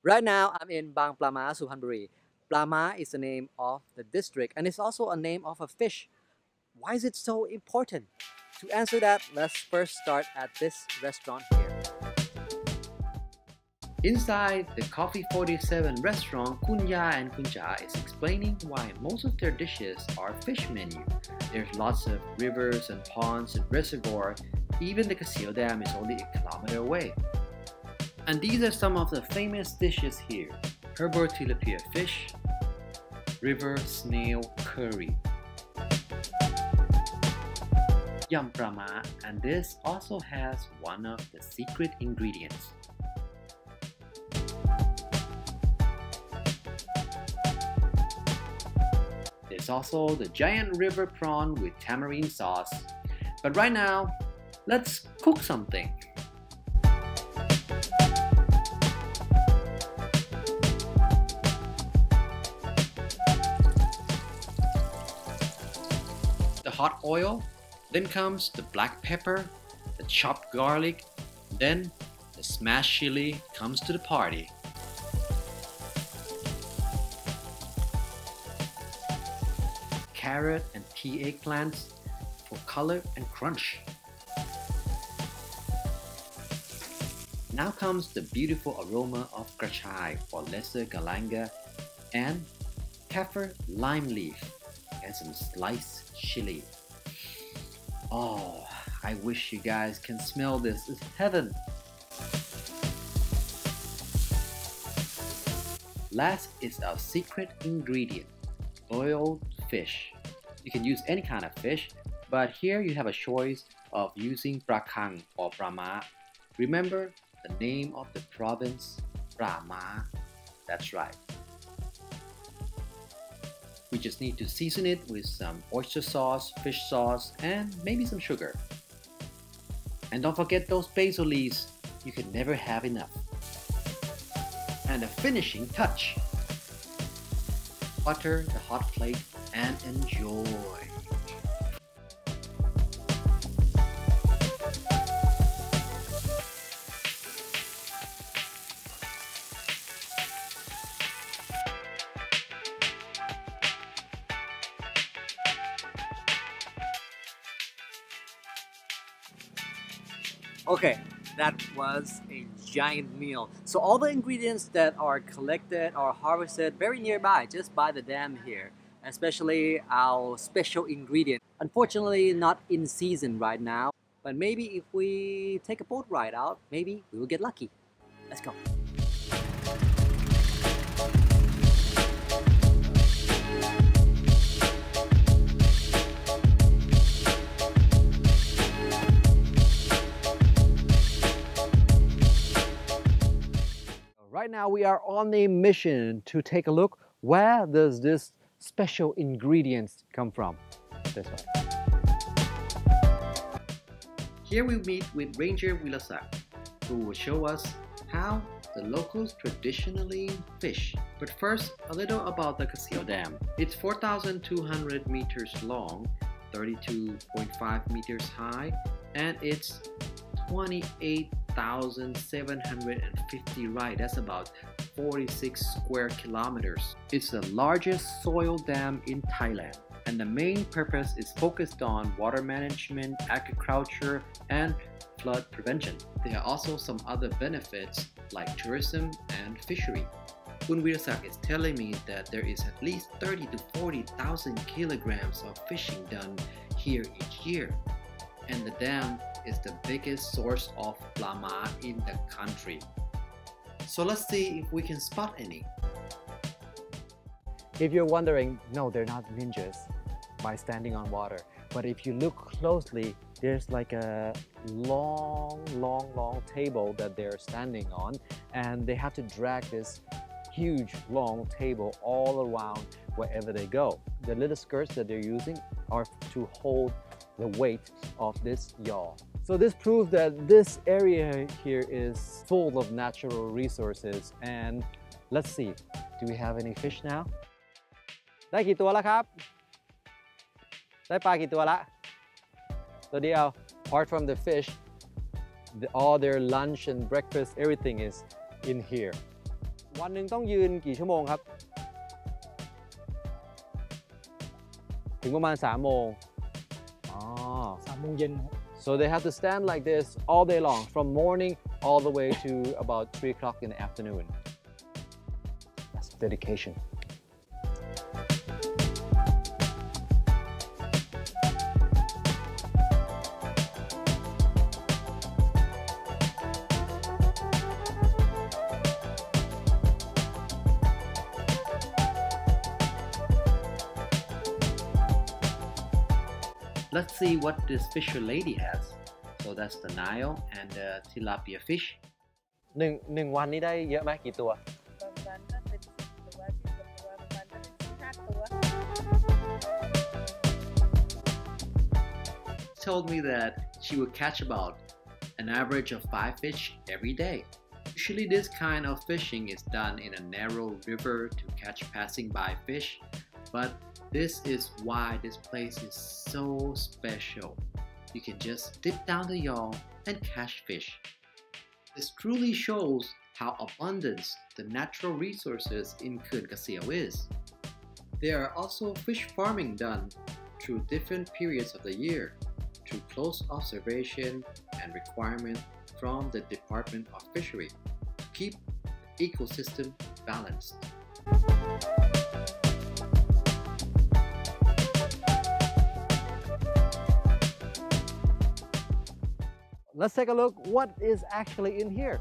Right now, I'm in Bang Plama, Suphan Buri. Plama is the name of the district and it's also a name of a fish. Why is it so important? To answer that, let's first start at this restaurant here. Inside the Coffee 47 restaurant, Kunya and Kunja is explaining why most of their dishes are fish menu. There's lots of rivers and ponds and reservoir. Even the Krasew Dam is only a kilometer away. And these are some of the famous dishes here. Herbal tilapia fish, river snail curry, yam prama, and this also has one of the secret ingredients. There's also the giant river prawn with tamarind sauce. But right now, let's cook something. The hot oil, then comes the black pepper, the chopped garlic, then the smashed chili comes to the party. Carrot and pea eggplants for color and crunch. Now comes the beautiful aroma of Krasew for lesser galanga and kaffir lime leaf and some sliced chili. Oh, I wish you guys can smell this. It's heaven. Last is our secret ingredient, boiled fish. You can use any kind of fish, but here you have a choice of using prakang or brahma. Remember the name of the province, Brahma. That's right. We just need to season it with some oyster sauce, fish sauce, and maybe some sugar. And don't forget those basil leaves. You can never have enough. And a finishing touch. Butter the hot plate and enjoy. Okay, that was a giant meal. So all the ingredients that are collected or harvested very nearby, just by the dam here, especially our special ingredient. Unfortunately, not in season right now, but maybe if we take a boat ride out, maybe we will get lucky. Let's go. Right now we are on a mission to take a look where does this special ingredients come from. This way. Here we meet with Ranger Wilasak, who will show us how the locals traditionally fish. But first, a little about the Krasew Dam. It's 4,200 meters long, 32.5 meters high, and it's 28,750 right. That's about 46 square kilometers. It's the largest soil dam in Thailand, and the main purpose is focused on water management, agriculture, and flood prevention. There are also some other benefits like tourism and fishery. Wilasak is telling me that there is at least 30 to 40,000 kilograms of fishing done here each year, and the dam is the biggest source of plama in the country. So let's see if we can spot any. If you're wondering, no, they're not ninjas by standing on water. But if you look closely, there's like a long table that they're standing on, and they have to drag this huge long table all around wherever they go. The little skirts that they're using are to hold the weight of this yawl. So this proves that this area here is full of natural resources. And let's see, do we have any fish now? ได้กี่ตัวแล้วครับ ได้ปลากี่ตัวละ ตัวเดียว Apart from the fish, all their lunch and breakfast, everything is in here. วันหนึ่งต้องยืนกี่ชั่วโมงครับถึงประมาณ3 โมงอ๋อ 3 โมงเย็นครับ So they have to stand like this all day long from morning all the way to about 3 o'clock in the afternoon. That's dedication. Let's see what this fisher lady has. So that's the Nile and the tilapia fish. หนึ่งวันนี้ได้เยอะไหมกี่ตัว บางวันก็เป็น10 ตัว 10 กว่าตัวบางวันก็เป็น5 ตัว Told me that she would catch about an average of 5 fish every day. Usually this kind of fishing is done in a narrow river to catch passing by fish, but this is why this place is so special. You can just dip down the yawl and catch fish. This truly shows how abundant the natural resources in Krasew is. There are also fish farming done through different periods of the year, through close observation and requirement from the Department of Fishery to keep the ecosystem balanced. Let's take a look what is actually in here.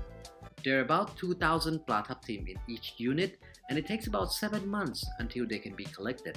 There are about 2,000 plataptim in each unit, and it takes about 7 months until they can be collected.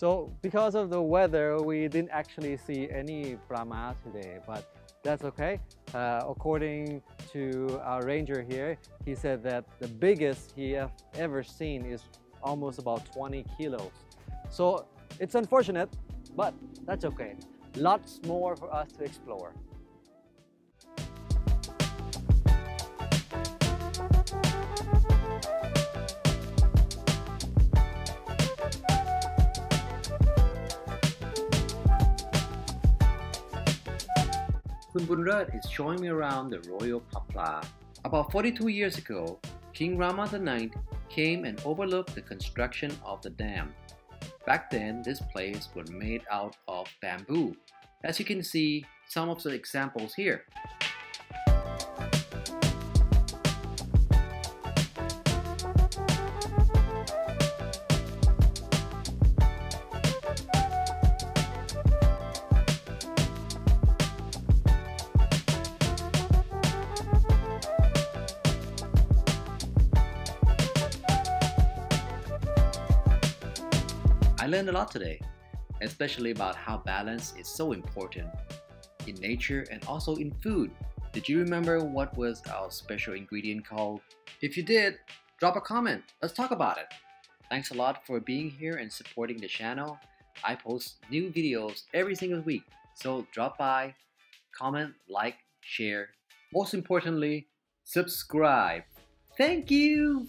So because of the weather, we didn't actually see any brahma today, but that's okay. According to our ranger here, he said that the biggest he have ever seen is almost about 20 kilos. So it's unfortunate, but that's okay. Lots more for us to explore. Kun Bunrat is showing me around the royal Papla. About 42 years ago, King Rama IX came and overlooked the construction of the dam. Back then, this place was made out of bamboo. As you can see, some of the examples here. I learned a lot today, especially about how balance is so important in nature and also in food. Did you remember what was our special ingredient called? If you did, drop a comment. Let's talk about it. Thanks a lot for being here and supporting the channel. I post new videos every single week, so drop by, comment, like, share. Most importantly, subscribe. Thank you!